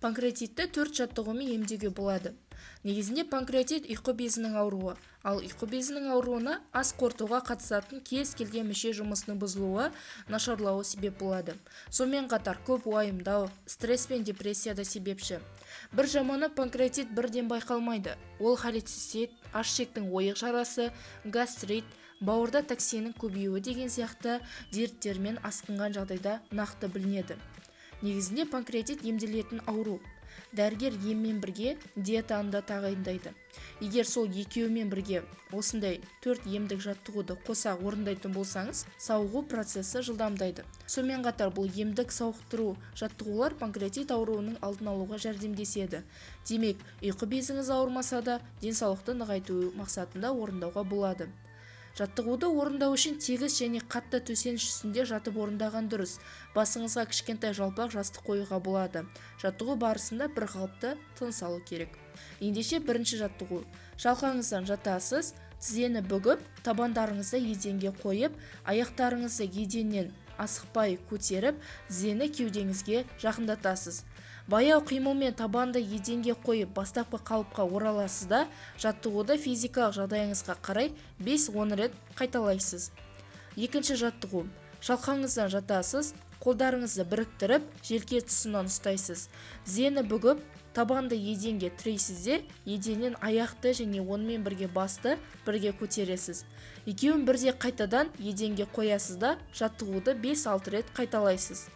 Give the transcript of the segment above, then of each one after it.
Панкреатитті 4 жаттығумен емдеуге болады. Негізінде панкреатит ұйқы безінің ауруы, ал ұйқы безінің ауруына ас қорытуға қатысатын кез келген мүше жұмысының бұзылуы, нашарлауы себеп болады. Сонымен қатар көп уайымдау, стресс пен депрессия да себепші. Бір жаманы панкреатит бірден байқалмайды. Ол холецистит, ашшектің ойық жарасы, гастрит, бауырда токсиннің көбеюі деген сияқты дерттермен асқынған жағдайда нақты білінеді. Негізінде панкреатит емделетін ауру. Дәрігер еммен бірге диетаны да тағайындайды. Егер сол екеуімен бірге осындай 4 емдік жаттығуды қоса орындайтын болсаңыз, сауығу процесі жылдамдайды. Сонымен қатар бұл емдік сауықтыру жаттығулар панкреатит ауруының алдын алуға жәрдемдеседі. Демек, ұйқы безіңіз ауырмаса да денсаулықты нығайту мақсатында орындауға болады. Жаттығуды орындау үшін тегіс және қатты төсеніш үстінде жатып орындаған дұрыс. Басыңызға кішкентай жалпақ жастық қоюға болады. Жаттығу барысында бір қалыпты тыныс алу керек. Ендеше бірінші жаттығу. Шалқаңыздан жатасыз, тізені бүгіп, табандарыңызды еденге қойып, аяқтарыңызды еденнен асықпай көтеріп, тізені кеудеңізге жақындатасыз. Баяу қимылмен табанды еденге қойып, бастапқы қалыпқа ораласыз да, жаттығуды физикалық жағдайыңызға қарай 5-10 рет қайталайсыз. Екінші жаттығу. Шалқаңыздан жатасыз, қолдарыңызды біріктіріп, желке тұсынан ұстайсыз. Тізені бүгіп, табанды еденге тірейсіз де, еденнен аяқты және онымен бірге басты бірге көтересіз. Екеуін бірде қайтадан еденге қоясыз да, жаттығуды 5-6 рет қайталайсыз.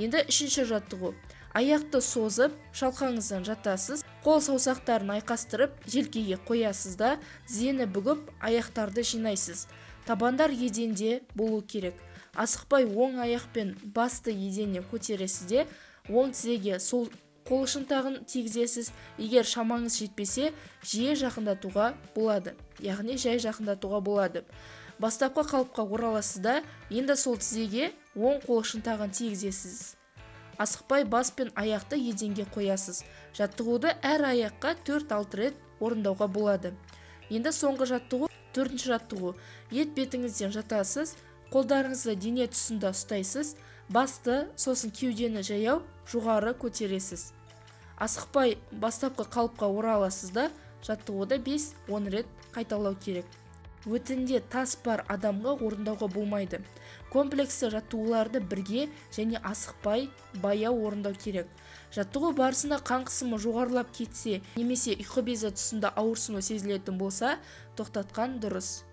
Енді үшінші жаттығу. Аяқты созып, шалқаңыздан жатасыз, қол саусақтарын айқастырып, желкеге қоясыз да, тізені бүгіп, аяқтарды жинайсыз. Табандар еденде болу керек. Асықпай оң аяқпен басты еденнен көтересіз де, оң тізеге сол қол шынтағын тигізесіз. Егер шамаңыз жетпесе, жиі жақындатуға болады. Яғни жай жақындатуға болады. Бастапқы қалыпқа ораласыз да, енді сол тізеге оң қол шынтағын тигізесіз. Асықпай бас пен аяқты еденге қоясыз. Жаттығуды әр аяққа 4-6 рет орындауға болады. Енді соңғы жаттығу, 4-ші жаттығу. Ет бетіңізден жатасыз, қолдарыңызды дене тұсында ұстайсыз, басты, сосын кеудені жаяу жоғары көтересіз. Асықпай бастапқы қалыпқа ораласыз да, жаттығуды 5-10 рет қайталау керек. Өтінде тас бар адамға орындауға болмайды. Комплексті жаттығуларды бірге және асықпай, баяу орындау керек. Жаттығу барысында қан қысымы жоғарылап кетсе, немесе ұйқы безі тұсында ауырсыну сезілетін болса, тоқтатқан дұрыс.